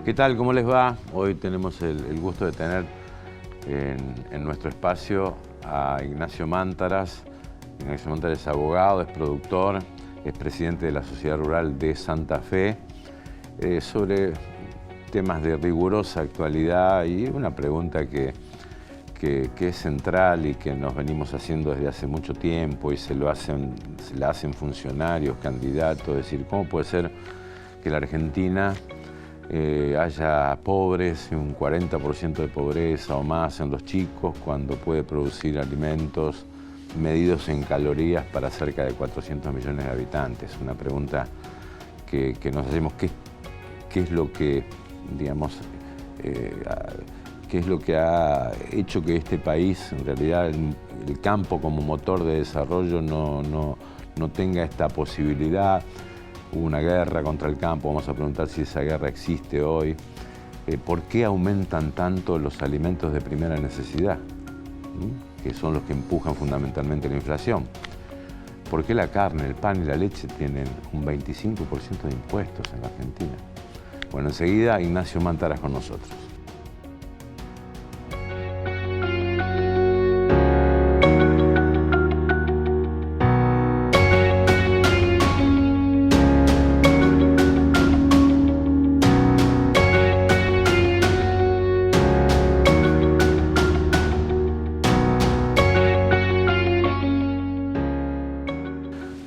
¿Qué tal? ¿Cómo les va? Hoy tenemos el gusto de tener en nuestro espacio a Ignacio Mántaras. Ignacio Mántaras es abogado, es productor, es presidente de la Sociedad Rural de Santa Fe, sobre temas de rigurosa actualidad y una pregunta que es central y que nos venimos haciendo desde hace mucho tiempo y se la hacen funcionarios, candidatos, es decir, ¿cómo puede ser que la Argentina haya pobres, un 40% de pobreza o más en los chicos cuando puede producir alimentos medidos en calorías para cerca de 400 millones de habitantes? Una pregunta que nos hacemos, ¿qué es lo que, digamos, qué es lo que ha hecho que este país, en realidad el campo como motor de desarrollo no tenga esta posibilidad? Hubo una guerra contra el campo, vamos a preguntar si esa guerra existe hoy. ¿Por qué aumentan tanto los alimentos de primera necesidad? Que son los que empujan fundamentalmente la inflación. ¿Por qué la carne, el pan y la leche tienen un 25% de impuestos en la Argentina? Bueno, enseguida Ignacio Mántaras con nosotros.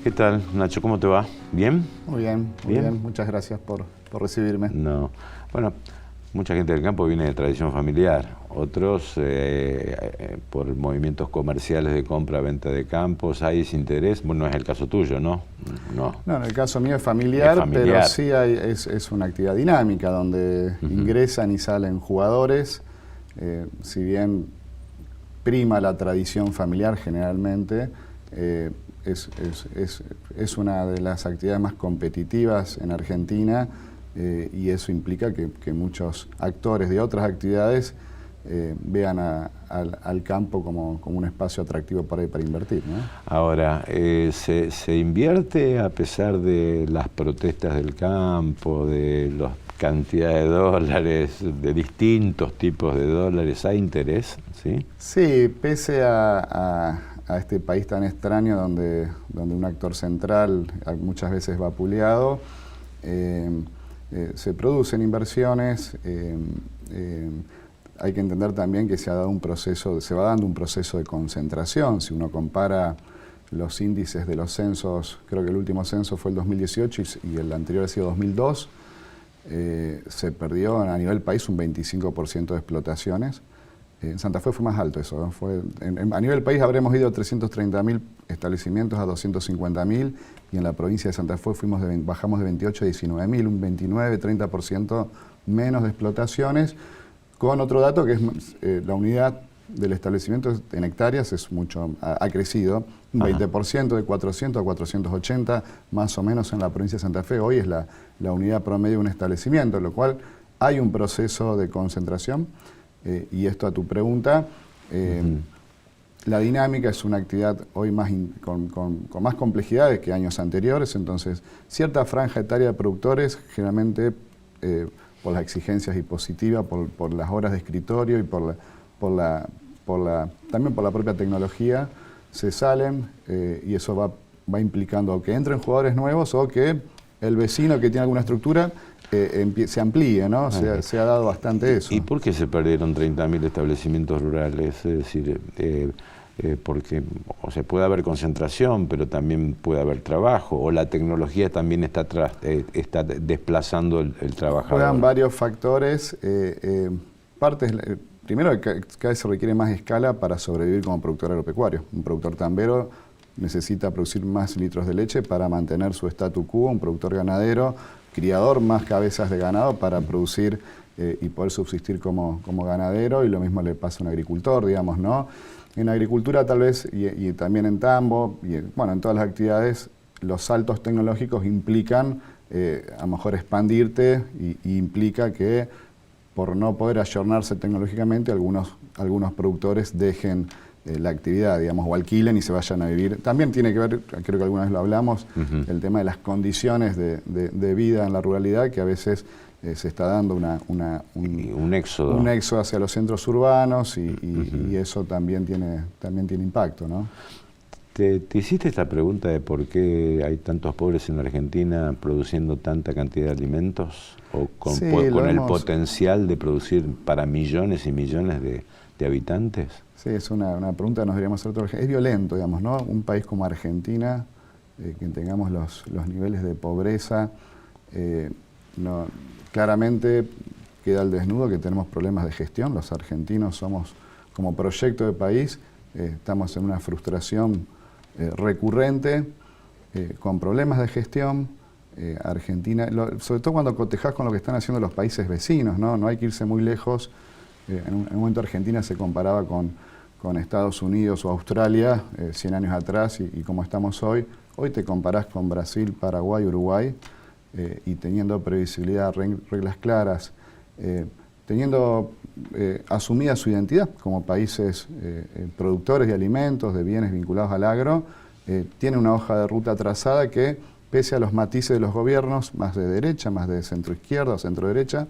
¿Qué tal, Nacho? ¿Cómo te va? ¿Bien? Muy bien, muy bien. Muchas gracias por recibirme. No. Bueno, mucha gente del campo viene de tradición familiar, otros por movimientos comerciales de compra-venta de campos. ¿Hay ese interés? Bueno, no es el caso tuyo, ¿no? No, en el caso mío es familiar. Pero sí es una actividad dinámica donde ingresan y salen jugadores. Si bien prima la tradición familiar generalmente, es una de las actividades más competitivas en Argentina y eso implica que muchos actores de otras actividades vean al campo como un espacio atractivo para invertir, ¿no? Ahora, ¿se invierte a pesar de las protestas del campo, de la cantidad de dólares, de distintos tipos de dólares? ¿Hay interés? Sí, sí, pese a este país tan extraño donde un actor central muchas veces va vapuleado, se producen inversiones. Hay que entender también que se va dando un proceso de concentración. Si uno compara los índices de los censos, creo que el último censo fue el 2018 y el anterior ha sido 2002, se perdió a nivel país un 25% de explotaciones. En Santa Fe fue más alto eso, ¿no? A nivel país habremos ido de 330.000 establecimientos a 250.000 y en la provincia de Santa Fe bajamos de 28 a 19.000, un 29-30% menos de explotaciones, con otro dato que es la unidad del establecimiento en hectáreas ha crecido, un 20%, de 400 a 480 más o menos en la provincia de Santa Fe. Hoy es la unidad promedio de un establecimiento, lo cual hay un proceso de concentración. Y esto a tu pregunta, la dinámica es una actividad hoy con más complejidades que años anteriores, entonces cierta franja etaria de productores, generalmente por las exigencias impositivas, por las horas de escritorio y también por la propia tecnología, se salen y eso va implicando que entren jugadores nuevos o que el vecino que tiene alguna estructura se amplíe, ¿no? Se ha dado bastante eso. ¿Y por qué se perdieron 30.000 establecimientos rurales? Es decir, porque puede haber concentración, pero también puede haber trabajo, o la tecnología también está desplazando el trabajador. Juegan varios factores. Primero, que cada vez se requiere más escala para sobrevivir como productor agropecuario. Un productor tambero necesita producir más litros de leche para mantener su statu quo. Un productor ganadero, criador, más cabezas de ganado para producir y poder subsistir como ganadero, y lo mismo le pasa a un agricultor, digamos, ¿no? En agricultura tal vez, y también en tambo, y bueno, en todas las actividades, los saltos tecnológicos implican a lo mejor expandirte y implica que por no poder ayornarse tecnológicamente, algunos productores dejen la actividad, digamos, o alquilen y se vayan a vivir. También tiene que ver, creo que alguna vez lo hablamos, el tema de las condiciones de vida en la ruralidad, que a veces se está dando un éxodo. Un éxodo hacia los centros urbanos y eso también tiene impacto, ¿no? ¿Te hiciste esta pregunta de por qué hay tantos pobres en la Argentina produciendo tanta cantidad de alimentos? ¿O con, sí, con el potencial de producir para millones y millones de habitantes? Sí, es una pregunta que nos deberíamos hacer todos. Es violento, digamos, ¿no? Un país como Argentina, que tengamos los niveles de pobreza, claramente queda al desnudo que tenemos problemas de gestión. Los argentinos somos, como proyecto de país, estamos en una frustración recurrente, con problemas de gestión. Argentina, sobre todo cuando cotejas con lo que están haciendo los países vecinos, ¿no? No hay que irse muy lejos. En un momento Argentina se comparaba con Estados Unidos o Australia 100 años atrás y como estamos hoy. Hoy te comparás con Brasil, Paraguay, Uruguay y teniendo previsibilidad, reglas claras, teniendo asumida su identidad como países productores de alimentos, de bienes vinculados al agro, tiene una hoja de ruta trazada que, pese a los matices de los gobiernos, más de derecha, más de centro-izquierda o centro-derecha,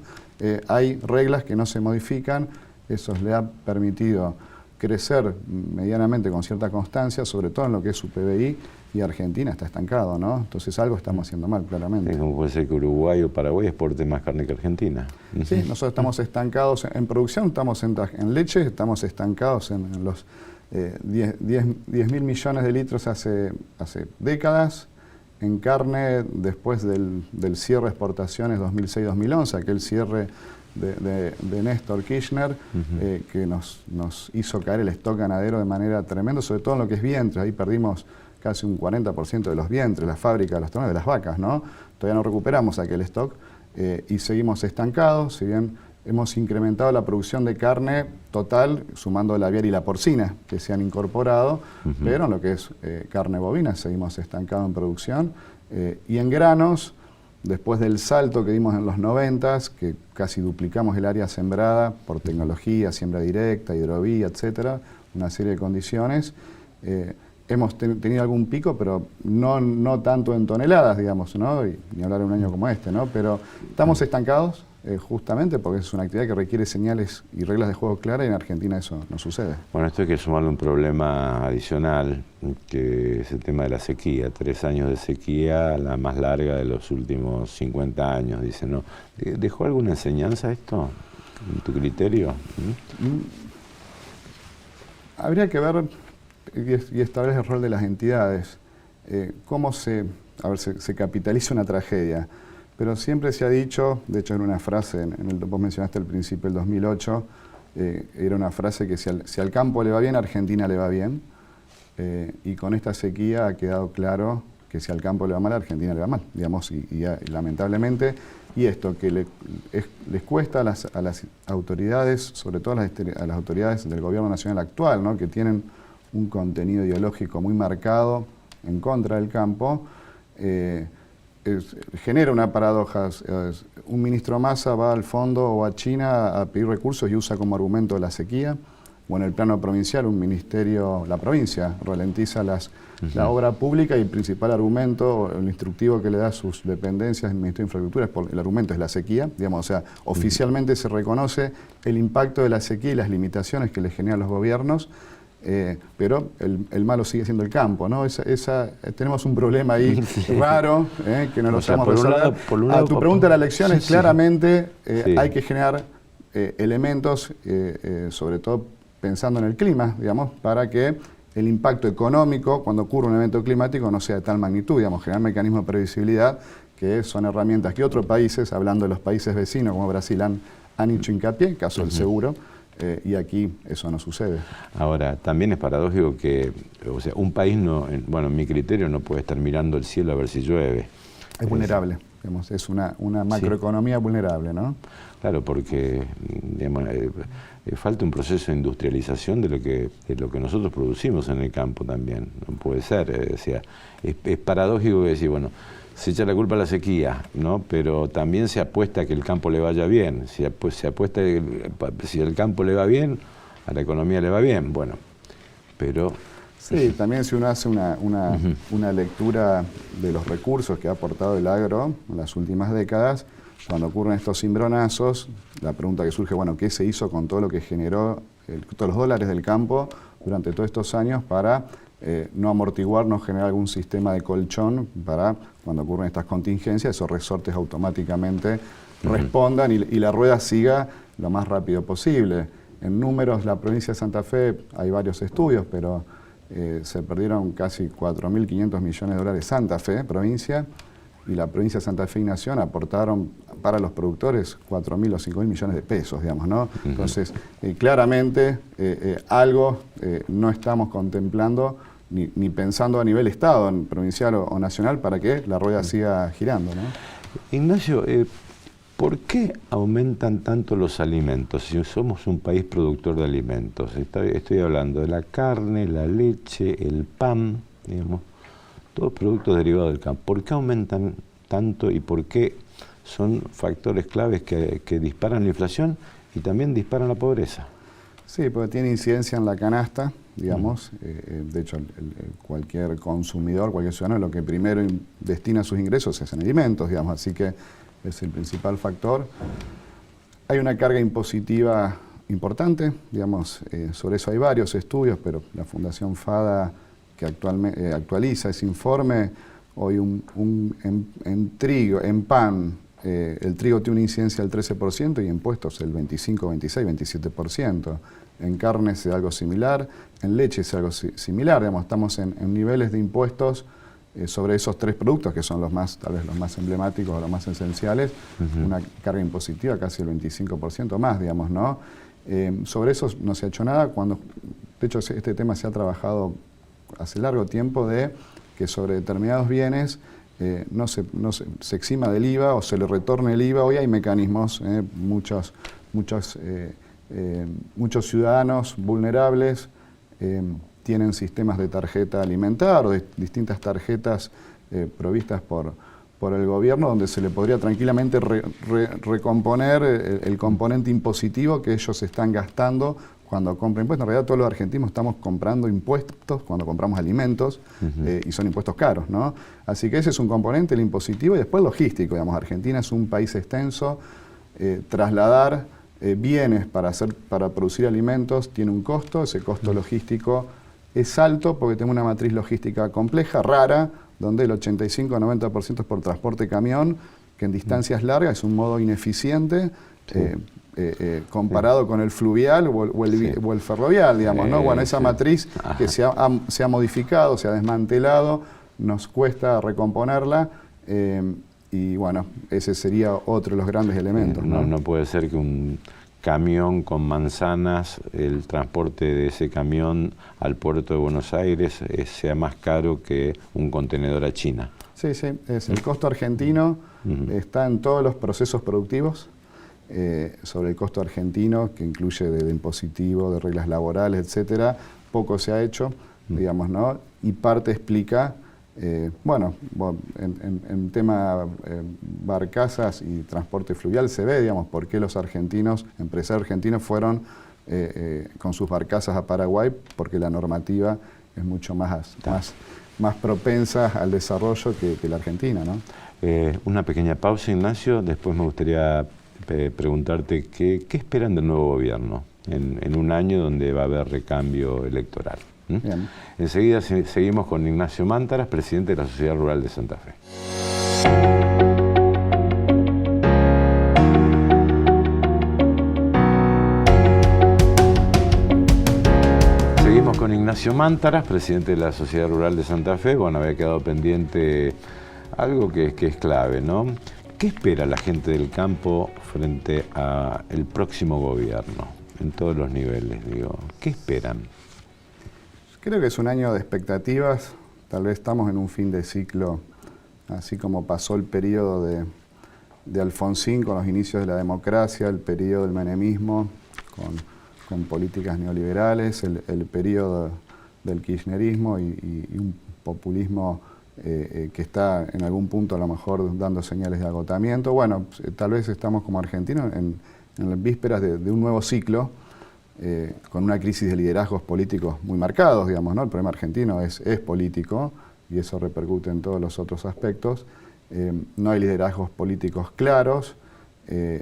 hay reglas que no se modifican. Eso le ha permitido crecer medianamente con cierta constancia, sobre todo en lo que es su PBI, y Argentina está estancado, ¿no? Entonces algo estamos haciendo mal, claramente. ¿Cómo puede ser que Uruguay o Paraguay exporte más carne que Argentina? Sí, nosotros estamos estancados en producción, estamos en leche, estamos estancados en los 10.000 millones de litros hace décadas. En carne, después del cierre de exportaciones 2006-2011, aquel cierre de Néstor Kirchner, que nos hizo caer el stock ganadero de manera tremenda, sobre todo en lo que es vientres. Ahí perdimos casi un 40% de los vientres, la fábrica de los torneos de las vacas, ¿no? Todavía no recuperamos aquel stock y seguimos estancados, si bien hemos incrementado la producción de carne total, sumando la aviar y la porcina, que se han incorporado, pero en lo que es carne bovina seguimos estancados en producción. Y en granos, después del salto que dimos en los 90s, que casi duplicamos el área sembrada por tecnología, siembra directa, hidrovía, etcétera, una serie de condiciones, hemos tenido algún pico, pero no tanto en toneladas, digamos, ¿no? Y ni hablar de un año como este, ¿no? Pero estamos estancados justamente porque es una actividad que requiere señales y reglas de juego claras y en Argentina eso no sucede. Bueno, esto hay que sumarle un problema adicional, que es el tema de la sequía. 3 años de sequía, la más larga de los últimos 50 años, dice, ¿no? ¿Dejó alguna enseñanza esto, en tu criterio? Habría que ver y establece el rol de las entidades, cómo se capitaliza una tragedia. Pero siempre se ha dicho, de hecho era una frase, vos mencionaste al principio el 2008, era una frase que si al campo le va bien, a Argentina le va bien, y con esta sequía ha quedado claro que si al campo le va mal, a Argentina le va mal, digamos, y lamentablemente, y esto que les cuesta a las autoridades, sobre todo a las autoridades del gobierno nacional actual, ¿no? Que tienen un contenido ideológico muy marcado en contra del campo, genera una paradoja. Un ministro Massa va al fondo o a China a pedir recursos y usa como argumento la sequía, o en el plano provincial un ministerio, la provincia, ralentiza la obra pública y el principal argumento, el instructivo que le da a sus dependencias del Ministerio de Infraestructura, el argumento es la sequía, digamos, o sea, oficialmente se reconoce el impacto de la sequía y las limitaciones que le generan los gobiernos, pero el malo sigue siendo el campo, ¿no? Tenemos un problema ahí raro, que no lo sabemos resolver. A tu pregunta, la lección es claramente hay que generar elementos, sobre todo pensando en el clima, digamos, para que el impacto económico cuando ocurre un evento climático no sea de tal magnitud, digamos, generar mecanismos de previsibilidad, que son herramientas que otros países, hablando de los países vecinos como Brasil, han hecho hincapié, caso del seguro, y aquí eso no sucede. Ahora, también es paradójico que, o sea, un país bueno, en mi criterio no puede estar mirando el cielo a ver si llueve. Es vulnerable, digamos, es una macroeconomía vulnerable, ¿no? Claro, porque digamos, falta un proceso de industrialización de lo que nosotros producimos en el campo también. No puede ser, o sea, es paradójico decir, bueno, se echa la culpa a la sequía, ¿no? Pero también se apuesta a que el campo le vaya bien. Se apuesta si al campo le va bien, a la economía le va bien. Bueno, pero... Sí, también si uno hace una lectura de los recursos que ha aportado el agro en las últimas décadas, cuando ocurren estos cimbronazos, la pregunta que surge, bueno, ¿qué se hizo con todo lo que generó, todos los dólares del campo durante todos estos años para no amortiguar, no generar algún sistema de colchón para cuando ocurren estas contingencias, esos resortes automáticamente respondan y la rueda siga lo más rápido posible? En números, la provincia de Santa Fe, hay varios estudios, pero se perdieron casi 4.500 millones de dólares Santa Fe, provincia, y la provincia de Santa Fe y Nación aportaron para los productores 4.000 o 5.000 millones de pesos, digamos, ¿no? Entonces, claramente algo no estamos contemplando ni pensando a nivel Estado, en provincial o nacional, para que la rueda siga girando, ¿no? Ignacio, ¿por qué aumentan tanto los alimentos? Si somos un país productor de alimentos, estoy hablando de la carne, la leche, el pan, digamos, todos productos derivados del campo. ¿Por qué aumentan tanto y por qué son factores claves que disparan la inflación y también disparan la pobreza? Sí, porque tiene incidencia en la canasta, digamos. De hecho, cualquier consumidor, cualquier ciudadano, lo que primero destina sus ingresos es en alimentos, digamos, así que es el principal factor. Hay una carga impositiva importante, digamos, sobre eso hay varios estudios, pero la Fundación FADA, que actualmente actualiza ese informe, hoy en trigo, en pan, el trigo tiene una incidencia del 13% y en impuestos el 25, 26, 27%. En carne es algo similar, en leche es algo similar, digamos, estamos en niveles de impuestos sobre esos tres productos que son los más, tal vez los más emblemáticos o los más esenciales, una carga impositiva casi el 25% más, digamos, ¿no? Sobre eso no se ha hecho nada, de hecho este tema se ha trabajado hace largo tiempo de que sobre determinados bienes se exima del IVA o se le retorne el IVA. Hoy hay mecanismos, muchos ciudadanos vulnerables tienen sistemas de tarjeta alimentar o de distintas tarjetas provistas por el gobierno, donde se le podría tranquilamente recomponer el componente impositivo que ellos están gastando cuando compran impuestos. En realidad todos los argentinos estamos comprando impuestos cuando compramos alimentos y son impuestos caros, ¿no? Así que ese es un componente, el impositivo, y después el logístico. Digamos, Argentina es un país extenso, trasladar bienes para producir alimentos tiene un costo, ese costo logístico es alto porque tenemos una matriz logística compleja, rara, donde el 85-90% es por transporte camión, que en distancias largas es un modo ineficiente, comparado con el fluvial o el ferrovial, digamos, ¿no? Bueno, esa matriz que se ha modificado, se ha desmantelado, nos cuesta recomponerla, y bueno, ese sería otro de los grandes elementos, ¿no? No puede ser que un camión con manzanas, el transporte de ese camión al puerto de Buenos Aires sea más caro que un contenedor a China. Sí, el costo argentino está en todos los procesos productivos. Sobre el costo argentino, que incluye de impositivo, de reglas laborales, etcétera, poco se ha hecho, digamos, ¿no? Y parte explica, en tema barcazas y transporte fluvial se ve, digamos, por qué los argentinos, empresarios argentinos fueron con sus barcazas a Paraguay, porque la normativa es mucho más propensa al desarrollo que la Argentina, ¿no? Una pequeña pausa, Ignacio, después me gustaría preguntarte qué esperan del nuevo gobierno en un año donde va a haber recambio electoral. Bien. Enseguida seguimos con Ignacio Mántaras, presidente de la Sociedad Rural de Santa Fe. Seguimos con Ignacio Mántaras, presidente de la Sociedad Rural de Santa Fe. Bueno, había quedado pendiente algo que es clave, ¿no? ¿Qué espera la gente del campo frente al próximo gobierno, en todos los niveles, digo? ¿Qué esperan? Creo que es un año de expectativas. Tal vez estamos en un fin de ciclo, así como pasó el periodo de Alfonsín con los inicios de la democracia, el periodo del menemismo con políticas neoliberales, el periodo del kirchnerismo y un populismo que está en algún punto a lo mejor dando señales de agotamiento. Bueno, tal vez estamos como argentinos en las vísperas de un nuevo ciclo, con una crisis de liderazgos políticos muy marcados, digamos, ¿no? El problema argentino es político y eso repercute en todos los otros aspectos. No hay liderazgos políticos claros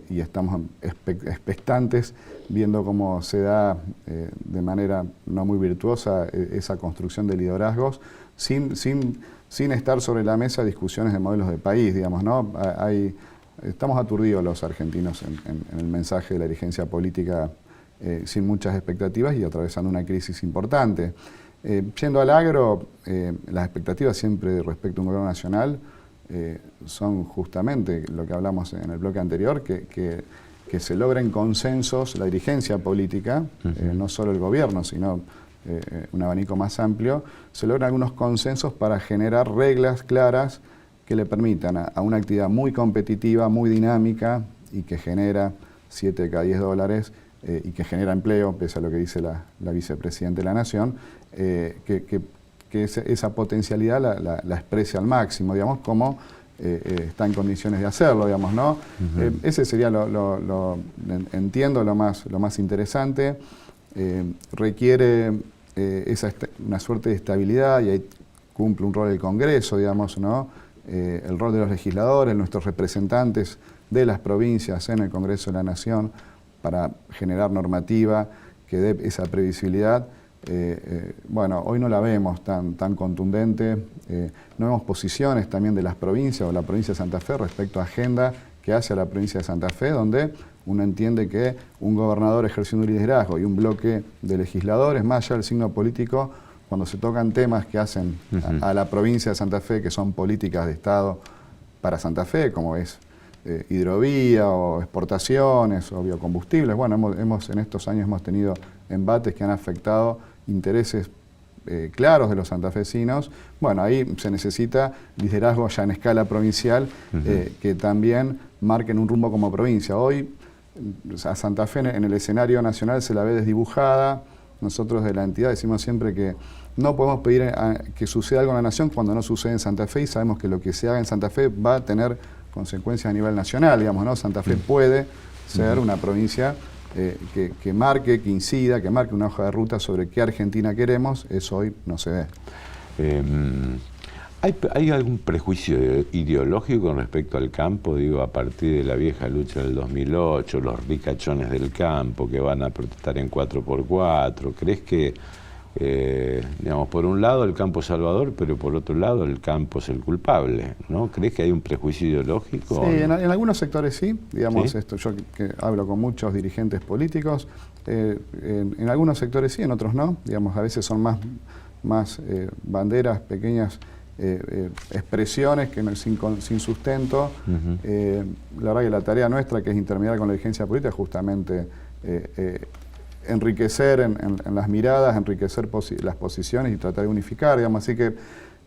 y estamos expectantes viendo cómo se da de manera no muy virtuosa esa construcción de liderazgos sin estar sobre la mesa discusiones de modelos de país, digamos, ¿no? Estamos aturdidos los argentinos en el mensaje de la dirigencia política sin muchas expectativas y atravesando una crisis importante. Yendo al agro, las expectativas siempre respecto a un gobierno nacional son justamente lo que hablamos en el bloque anterior, que se logren consensos, la dirigencia política, no solo el gobierno, sino un abanico más amplio, se logran algunos consensos para generar reglas claras que le permitan a una actividad muy competitiva, muy dinámica y que genera 7 de cada 10 dólares y que genera empleo, pese a lo que dice la vicepresidenta de la Nación, que esa potencialidad la exprese al máximo, digamos, como está en condiciones de hacerlo, digamos, ¿no? Ese sería, entiendo, lo más interesante. Requiere una suerte de estabilidad y ahí cumple un rol el Congreso, digamos, ¿no? El rol de los legisladores, nuestros representantes de las provincias en el Congreso de la Nación para generar normativa que dé esa previsibilidad. Bueno, hoy no la vemos tan contundente, no vemos posiciones también de las provincias o la provincia de Santa Fe respecto a agenda que hace a la provincia de Santa Fe, donde uno entiende que un gobernador ejerciendo un liderazgo y un bloque de legisladores, más allá del signo político, cuando se tocan temas que hacen a la provincia de Santa Fe, que son políticas de Estado para Santa Fe, como es hidrovía o exportaciones o biocombustibles, bueno, en estos años hemos tenido embates que han afectado intereses claros de los santafesinos. Bueno, ahí se necesita liderazgo ya en escala provincial que también marquen un rumbo como provincia. Hoy a Santa Fe en el escenario nacional se la ve desdibujada. Nosotros de la entidad decimos siempre que no podemos pedir que suceda algo en la nación cuando no sucede en Santa Fe y sabemos que lo que se haga en Santa Fe va a tener consecuencias a nivel nacional, digamos, ¿no? Santa Fe puede ser una provincia que marque, que incida, que marque una hoja de ruta sobre qué Argentina queremos. Eso hoy no se ve. ¿Hay algún prejuicio ideológico con respecto al campo? Digo, a partir de la vieja lucha del 2008, los ricachones del campo que van a protestar en 4x4. ¿Crees que, digamos, por un lado el campo es salvador, pero por otro lado el campo es el culpable, ¿no? ¿Crees que hay un prejuicio ideológico? Sí, en algunos sectores sí. Digamos, ¿sí? Yo que hablo con muchos dirigentes políticos, en algunos sectores sí, en otros no. Digamos, a veces son más banderas pequeñas, expresiones que sin sustento. La verdad que la tarea nuestra, que es intermediar con la dirigencia política, es justamente enriquecer en las miradas, enriquecer las posiciones y tratar de unificar, digamos. Así que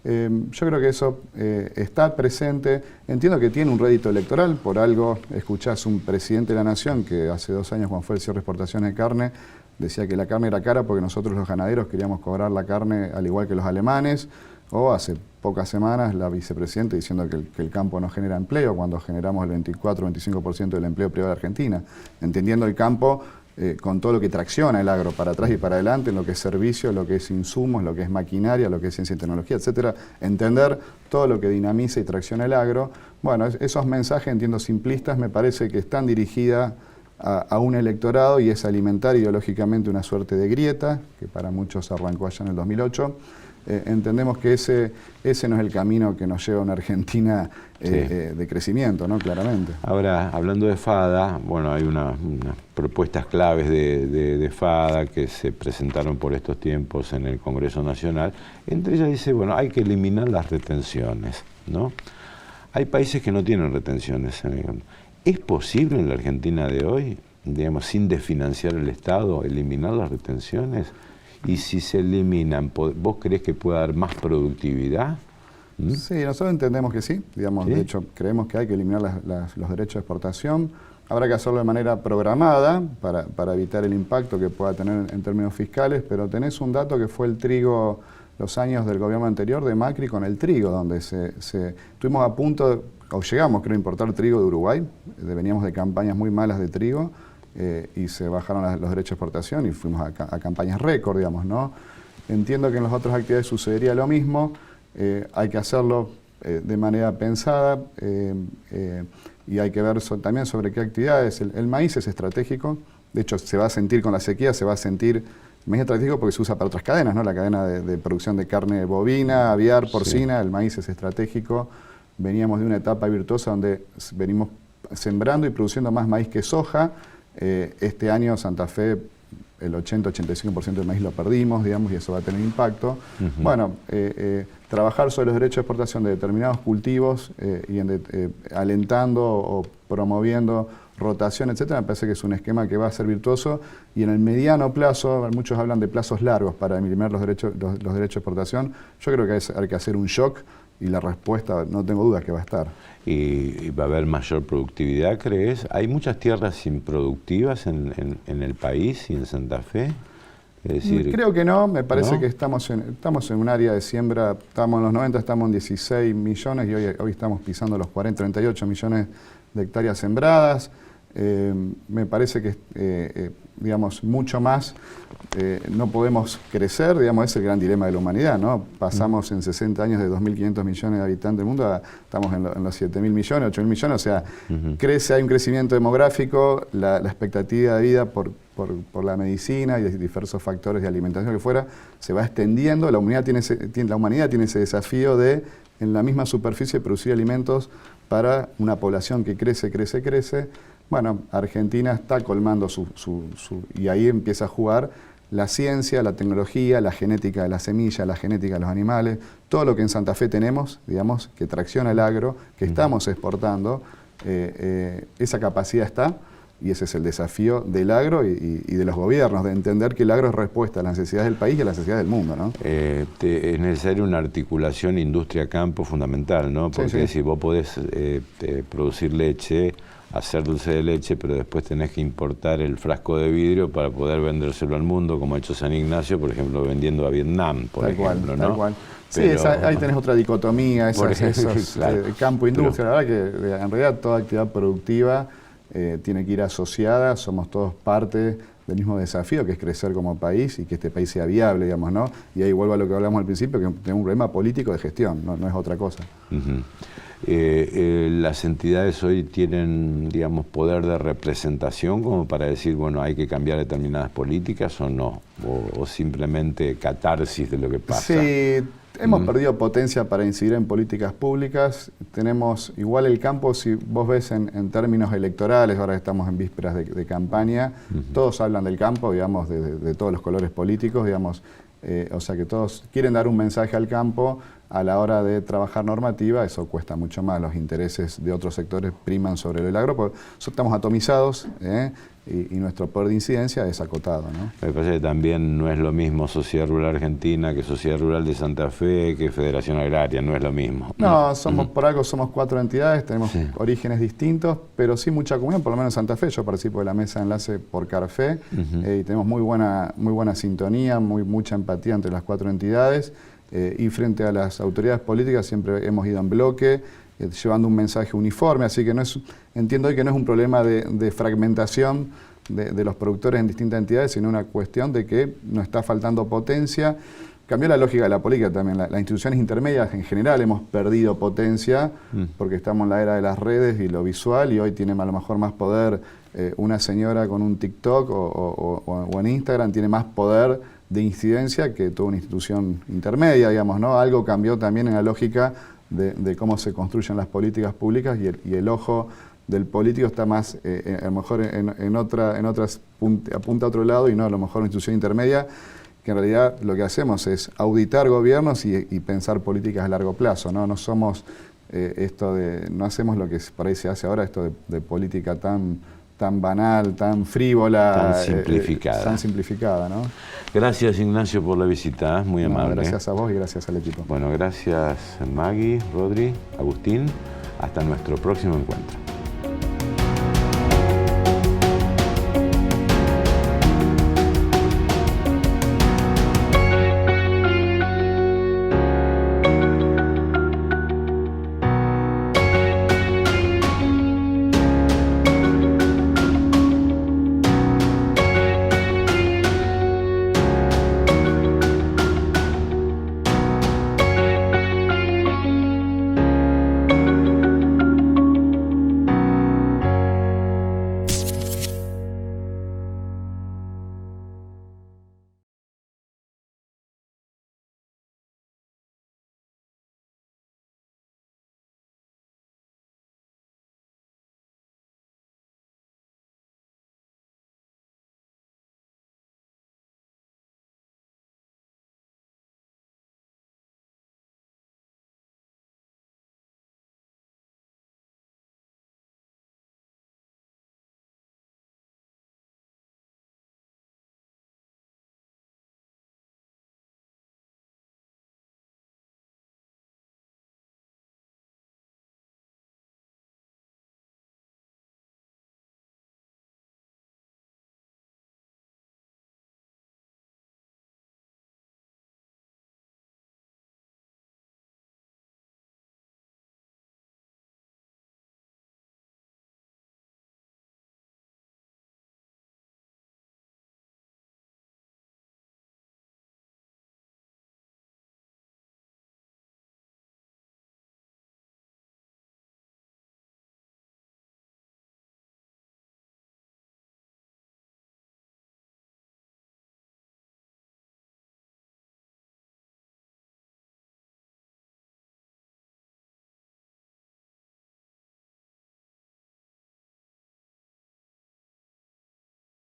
yo creo que eso está presente. Entiendo que tiene un rédito electoral, por algo escuchás un presidente de la Nación que hace 2 años, cuando fue el cierre de exportaciones de carne, decía que la carne era cara porque nosotros los ganaderos queríamos cobrar la carne al igual que los alemanes. O hace pocas semanas la vicepresidenta diciendo que el campo no genera empleo cuando generamos el 24-25% del empleo privado de Argentina, entendiendo el campo con todo lo que tracciona el agro para atrás y para adelante, en lo que es servicio, lo que es insumos, lo que es maquinaria, lo que es ciencia y tecnología, etcétera, entender todo lo que dinamiza y tracciona el agro. Bueno, esos mensajes, entiendo simplistas, me parece que están dirigidas a un electorado y es alimentar ideológicamente una suerte de grieta, que para muchos arrancó allá en el 2008. Entendemos que ese no es el camino que nos lleva a una Argentina de crecimiento, ¿no? Claramente. Ahora, hablando de FADA, bueno, hay unas propuestas claves de FADA que se presentaron por estos tiempos en el Congreso Nacional. Entre ellas dice, bueno, hay que eliminar las retenciones, ¿no? Hay países que no tienen retenciones. ¿Es posible en la Argentina de hoy, digamos, sin desfinanciar el Estado, eliminar las retenciones? Y si se eliminan, ¿vos creés que puede haber más productividad? Sí, nosotros entendemos que sí. Digamos, ¿sí? De hecho, creemos que hay que eliminar los derechos de exportación. Habrá que hacerlo de manera programada para evitar el impacto que pueda tener en términos fiscales, pero tenés un dato que fue el trigo, los años del gobierno anterior de Macri con el trigo, donde estuvimos a punto, o llegamos, creo, a importar trigo de Uruguay. Veníamos de campañas muy malas de trigo. y se bajaron los derechos de exportación y fuimos a campañas récord, digamos, ¿no? Entiendo que en las otras actividades sucedería lo mismo, hay que hacerlo de manera pensada y hay que ver también sobre qué actividades. El maíz es estratégico, de hecho se va a sentir con la sequía, se va a sentir... El maíz es estratégico porque se usa para otras cadenas, ¿no? La cadena de producción de carne bovina, aviar, porcina, el maíz es estratégico. Veníamos de una etapa virtuosa donde venimos sembrando y produciendo más maíz que soja. Este año Santa Fe, el 80-85% del maíz lo perdimos, digamos, y eso va a tener impacto. Bueno, trabajar sobre los derechos de exportación de determinados cultivos y alentando o promoviendo rotación, etcétera, me parece que es un esquema que va a ser virtuoso, y en el mediano plazo, muchos hablan de plazos largos para eliminar los derechos de exportación. Yo creo que hay que hacer un shock, y la respuesta, no tengo dudas que va a estar. ¿Y va a haber mayor productividad, crees? ¿Hay muchas tierras improductivas en el país y en Santa Fe? Es decir, creo que no, me parece ¿no? que estamos en un área de siembra, estamos en los 90, estamos en 16 millones y hoy estamos pisando los 38 millones de hectáreas sembradas. Me parece que, digamos, mucho más no podemos crecer, digamos, es el gran dilema de la humanidad, ¿no? Pasamos en 60 años de 2.500 millones de habitantes del mundo, estamos en los 7.000 millones, 8.000 millones, o sea, hay un crecimiento demográfico, la expectativa de vida por la medicina y de diversos factores de alimentación que fuera, se va extendiendo. La humanidad tiene ese desafío de, en la misma superficie, producir alimentos para una población que crece. Bueno, Argentina está colmando y ahí empieza a jugar la ciencia, la tecnología, la genética de la semilla, la genética de los animales, todo lo que en Santa Fe tenemos, digamos, que tracciona el agro, que estamos exportando, esa capacidad está, y ese es el desafío del agro y de los gobiernos, de entender que el agro es respuesta a las necesidades del país y a las necesidades del mundo, ¿no? Es necesaria una articulación industria-campo fundamental, ¿no? Porque si vos podés producir leche, hacer dulce de leche, pero después tenés que importar el frasco de vidrio para poder vendérselo al mundo, como ha hecho San Ignacio, por ejemplo, vendiendo a Vietnam, por ejemplo, ¿no? Tal cual. Pero, sí, ahí tenés otra dicotomía, claro, campo-industria. La verdad que en realidad toda actividad productiva tiene que ir asociada, somos todos parte del mismo desafío, que es crecer como país y que este país sea viable, digamos, ¿no? Y ahí vuelvo a lo que hablamos al principio, que tenemos un problema político de gestión, no es otra cosa. Las entidades hoy tienen, digamos, poder de representación como para decir, bueno, hay que cambiar determinadas políticas o no, o simplemente catarsis de lo que pasa. Sí, hemos perdido potencia para incidir en políticas públicas. Tenemos, igual el campo, si vos ves en términos electorales, ahora estamos en vísperas de campaña, todos hablan del campo, digamos, de todos los colores políticos, digamos, o sea que todos quieren dar un mensaje al campo. A la hora de trabajar normativa, eso cuesta mucho más, los intereses de otros sectores priman sobre el agro, porque estamos atomizados y nuestro poder de incidencia es acotado, ¿no? Me parece que también no es lo mismo Sociedad Rural Argentina que Sociedad Rural de Santa Fe, que Federación Agraria, no es lo mismo. No, por algo somos 4 entidades, tenemos orígenes distintos, pero sí mucha comunión, por lo menos en Santa Fe. Yo participo de la mesa de enlace por Carfe y tenemos muy buena sintonía, mucha empatía entre las 4 entidades. Y frente a las autoridades políticas siempre hemos ido en bloque, llevando un mensaje uniforme, así que entiendo hoy que no es un problema de fragmentación de los productores en distintas entidades, sino una cuestión de que nos está faltando potencia. Cambió la lógica de la política también, las instituciones intermedias en general hemos perdido potencia porque estamos en la era de las redes y lo visual, y hoy tiene a lo mejor más poder una señora con un TikTok o en Instagram, tiene más poder de incidencia que toda una institución intermedia, digamos, ¿no? Algo cambió también en la lógica de cómo se construyen las políticas públicas, y el ojo del político está más, a lo mejor apunta a otro lado, y no a lo mejor una institución intermedia, que en realidad lo que hacemos es auditar gobiernos y pensar políticas a largo plazo, ¿no? No somos no hacemos lo que por ahí se hace ahora, esto de política tan banal, tan frívola, tan simplificada, ¿no? Gracias, Ignacio, por la visita, muy amable. Gracias a vos y gracias al equipo. Bueno, gracias Maggie, Rodri, Agustín. Hasta nuestro próximo encuentro.